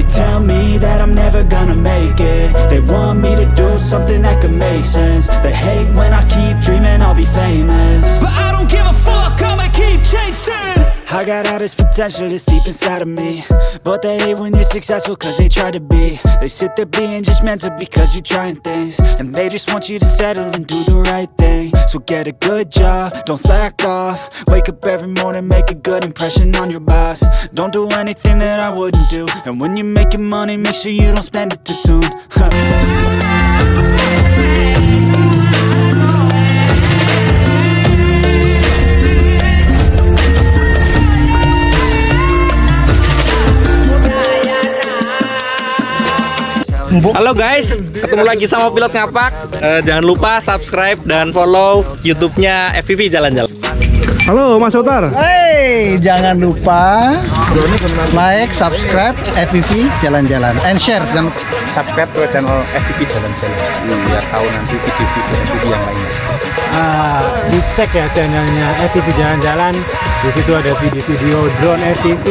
They tell me that I'm never gonna make it. They want me to do something that could make sense. They hate when I keep dreaming I'll be famous, but I don't give a fuck, I'ma keep chasing. I got all this potential that's deep inside of me, but they hate when you're successful cause they try to be. They sit there being judgmental because you're trying things, and they just want you to settle and do the right thing. So get a good job, don't slack off. Wake up every morning, make a good impression on your boss. Don't do anything that I wouldn't do, and when you're making money, make sure you don't spend it too soon. Halo guys, ketemu lagi sama pilot ngapak. Jangan lupa subscribe dan follow YouTube-nya FPV Jalan-Jalan. Halo Mas Otar. Hey, jangan lupa like, subscribe FPV Jalan-Jalan, and share dan subscribe ke channel FPV Jalan-Jalan biar tahu nanti video-video yang lainnya. Dicek ya channelnya FPV Jalan-Jalan. Di situ ada video-video drone FPV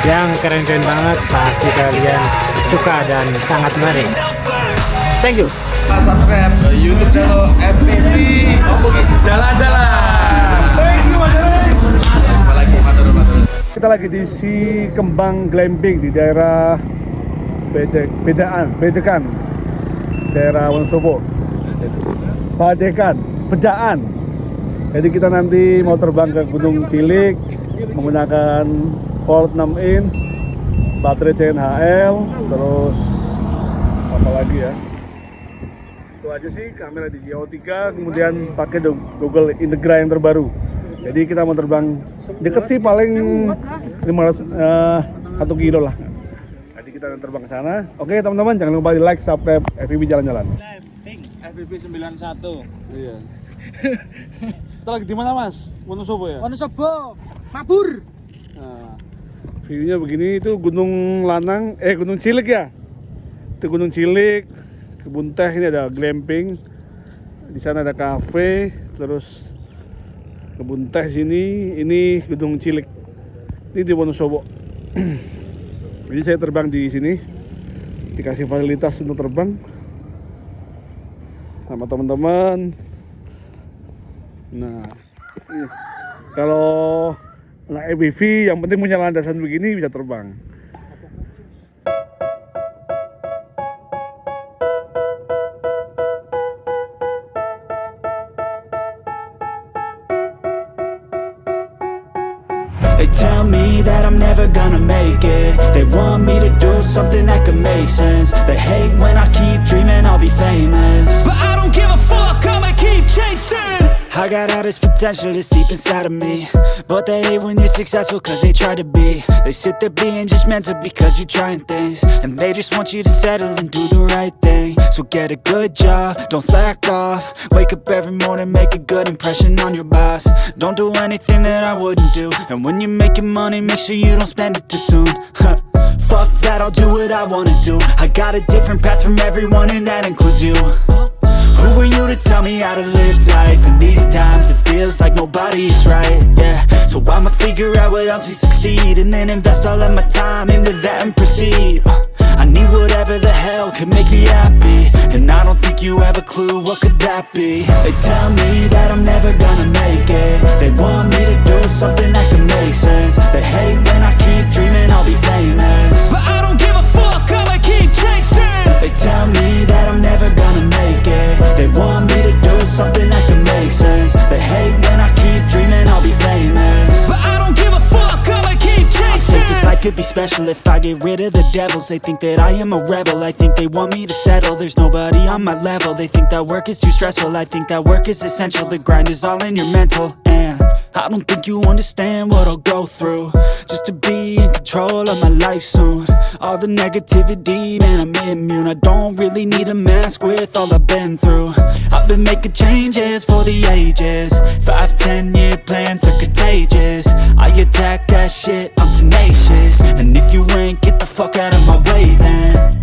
yang keren-keren banget. Pasti kalian suka dan sangat menarik. Thank you. Subscribe ke YouTube channel FPV Jalan-Jalan. Thank you Mas. Kita lagi di si Kembang Glamping di daerah Bedekan, daerah Wonosobo. Bedaan. Jadi kita nanti mau terbang ke Gunung Cilik menggunakan Volt 6 inch, baterai CNHL, terus apa lagi ya? Itu aja sih, kamera di Jawa 3, kemudian pakai Google Integra yang terbaru. Jadi kita mau terbang deket sih, paling 1 kilo lah. Jadi kita akan terbang ke sana. Oke teman-teman, jangan lupa di like, subscribe FPV Jalan-Jalan. FPV 91. Iya. Kita lagi di mana Mas? Wonosobo ya? Wonosobo, Mabur. Nah, view-nya begini, itu Gunung Gunung Cilik ya. Itu Gunung Cilik, kebun teh, ini ada glamping. Di sana ada kafe, terus kebun teh sini, ini Gunung Cilik. Ini di Wonosobo. Jadi saya terbang di sini, dikasih fasilitas untuk terbang sama teman-teman. Nah, kalau anak FPV yang penting punya landasan begini bisa terbang. They tell me that I'm never gonna make it. They want me to do something that could make sense. They hate when I keep dreaming I'll be famous, but I don't give a fuck, I'ma keep chasing. I got all this potential that's deep inside of me, but they hate when you're successful cause they try to be. They sit there being judgmental because you're trying things, and they just want you to settle and do the right thing. So get a good job, don't slack off. Wake up every morning, make a good impression on your boss. Don't do anything that I wouldn't do, and when you're making money, make sure you don't spend it too soon. Fuck that, I'll do what I wanna do. I got a different path from everyone, and that includes you. Who are you to tell me how to live life? In these times it feels like nobody is right, yeah. So I'ma figure out what else we succeed, and then invest all of my time into that and proceed. I need whatever the hell could make me happy, and I don't think you have a clue what could that be. They tell me that I'm never gonna make it. They want me to do something that could make sense. They hate when I keep dreaming I'll be famous, but I don't give a fuck, I'ma keep chasing. They tell me that I'm never gonna make it. They want me to do something that could make sense. They hate when I keep dreaming I'll be famous, but I don't give a fuck, I'ma keep chasing. I think this life could be special if I get rid of the devils. They think that I am a rebel, I think they want me to settle. There's nobody on my level, they think that work is too stressful. I think that work is essential, the grind is all in your mental. And I don't think you understand what I'll go through just to be in control of my life soon. All the negativity, man, I'm immune. I don't really need a mask with all I've been through. I've been making changes for the ages. 5-10 year plans are contagious. I attack that shit, I'm tenacious. And if you ain't, get the fuck out of my way then.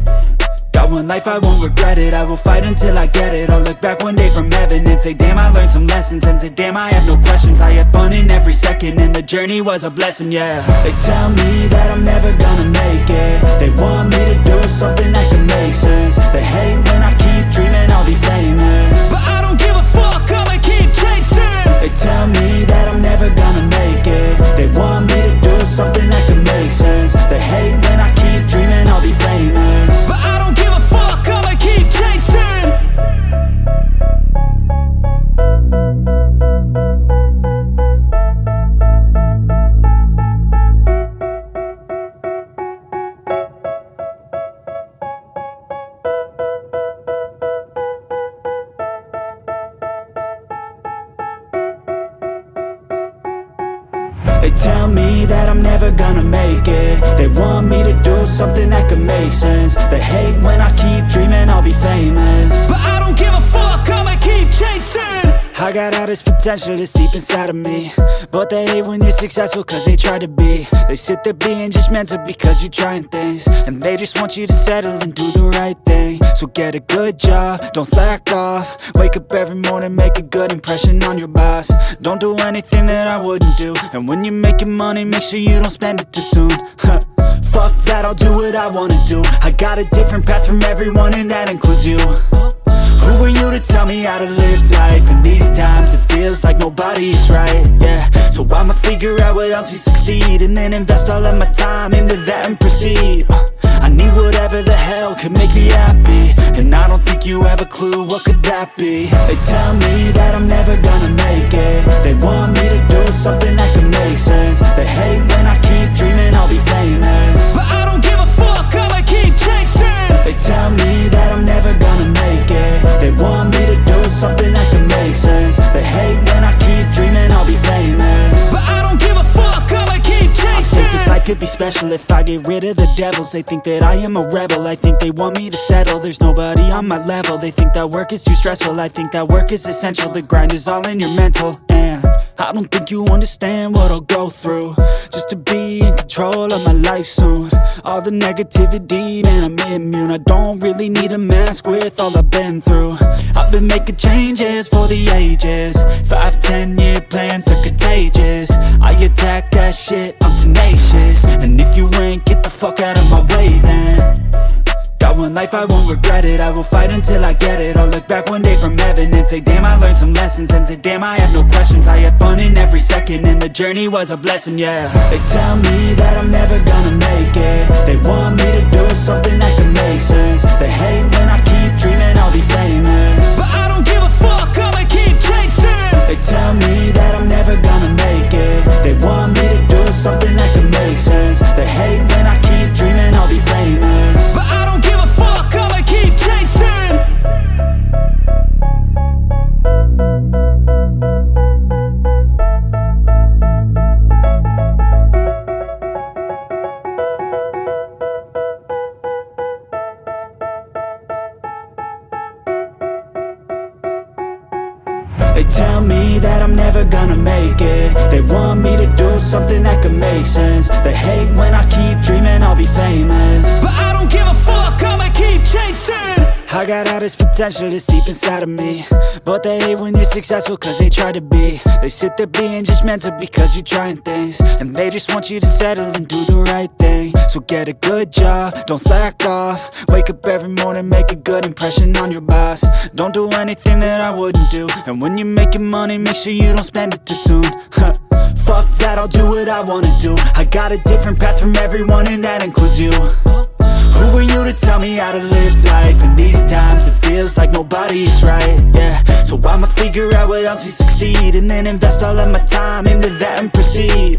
Got one life, I won't regret it. I will fight until I get it. I'll look back one day from heaven and say, damn, I learned some lessons. And say, damn, I had no questions. I had fun in every second, and the journey was a blessing, yeah. They tell me that I'm never gonna make it. They want me to do something that can make sense. They hate when I keep dreaming I'll be famous, but I don't give a fuck, I'ma keep chasing. They tell me that I'm never gonna make it. They want me to do something that can make sense. They hate when I keep dreaming I'll be famous, but I don't give a fuck, I'ma keep chasing. They tell me that I'm never gonna make it. They want me to do something that can make sense. They hate when I keep dreaming I'll be famous, but I don't give a fuck, I'ma keep chasing. I got all this potential that's deep inside of me, but they hate when you're successful cause they try to be. They sit there being judgmental because you're trying things, and they just want you to settle and do the right thing. So get a good job, don't slack off. Wake up every morning, make a good impression on your boss. Don't do anything that I wouldn't do, and when you're making money, make sure you don't spend it too soon. Fuck that, I'll do what I wanna do. I got a different path from everyone, and that includes you. Who are you to tell me how to live life? In these times it feels like nobody's right, yeah. So I'ma figure out what else we succeed, and then invest all of my time into that and proceed. I need whatever the hell could make me happy, and I don't think you have a clue what could that be. They tell me that I'm never gonna make it. They want me to do something that can make sense. They hate when I keep dreaming I'll be famous, but I don't give a fuck, I'ma keep chasing. They tell me that I'm never gonna make it. They want me to do something that can make sense. They hate when I keep dreaming I'll be famous, but I don't give a fuck, I'ma keep chasing. I think this life could be special if I get rid of the devils. They think that I am a rebel, I think they want me to settle. There's nobody on my level, they think that work is too stressful. I think that work is essential, the grind is all in your mental. And I don't think you understand what I'll go through just to be in control of my life soon. All the negativity, man, I'm immune. I don't really need a mask with all I've been through. I've been making changes for the ages. 5-10 year plans are contagious. I attack that shit, I'm tenacious. And if you ain't, get the fuck out of my way then. Got one life, I won't regret it. I will fight until I get it. I'll look back one day from heaven and say, damn, I learned some lessons. And say, damn, I had no questions. I had fun in every second, and the journey was a blessing, yeah. They tell me that I'm never gonna make it. They want me to do something that can make sense. They hate when I keep dreaming I'll be famous, but I don't give a fuck, I'ma keep chasing. They tell me that I'm never gonna make it. They want me to do something that can make sense. They hate when I keep dreaming I'll be famous, but I don't give a fuck, I'ma keep chasing. They tell me that I'm never gonna make it. They want me to do something that can make sense. They hate when I keep dreaming I'll be famous, but I don't give a fuck, I'ma keep chasing. I got all this potential that's deep inside of me, but they hate when you're successful cause they try to be. They sit there being judgmental because you're trying things, and they just want you to settle and do the right thing. So get a good job, don't slack off. Wake up every morning, make a good impression on your boss. Don't do anything that I wouldn't do, and when you're making money, make sure you don't spend it too soon. Fuck that, I'll do what I wanna do. I got a different path from everyone, and that includes you. Who are you to tell me how to live life? In these times it feels like nobody's right, yeah. So I'ma figure out what else we succeed, and then invest all of my time into that and proceed.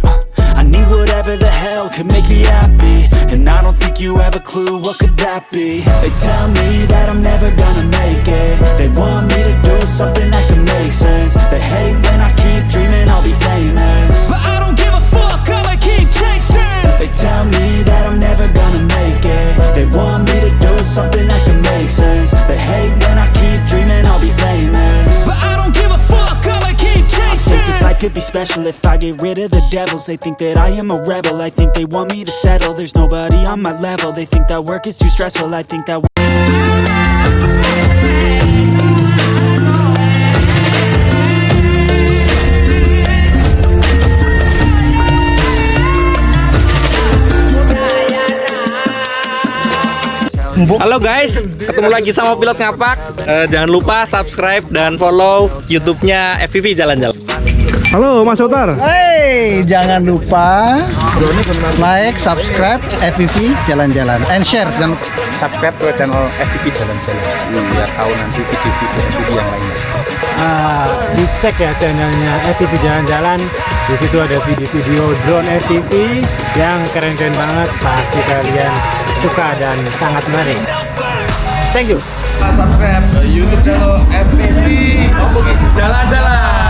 I need whatever the hell could make me happy, and I don't think you have a clue what could that be. They tell me that I'm never gonna make it. They want me to do something that can make sense. They hate when I keep dreaming I'll be famous, but I don't give a fuck, I'ma keep chasing. They tell me that I'm never gonna make it. They want me to do something that can make sense. They hate when I keep dreaming I'll be famous, but I don't give a fuck, I'ma keep chasing. I think this life could be special if I get rid of the devils. They think that I am a rebel, I think they want me to settle. There's nobody on my level, they think that work is too stressful. I think that Halo guys, ketemu lagi sama pilot ngapak. Jangan lupa subscribe dan follow YouTube-nya FPV Jalan-Jalan. Halo Mas Otar. Hey, jangan lupa like, subscribe FPV Jalan-Jalan, and share. Jangan Subscribe ke channel FPV Jalan-Jalan biar tahu nanti video-video FPV yang lainnya. Dicek ya channelnya FPV Jalan-Jalan. Di situ ada video-video drone FPV yang keren-keren banget. Pasti kalian suka dan sangat menarik. Thank you. Subscribe YouTube channel FPV Jalan-Jalan.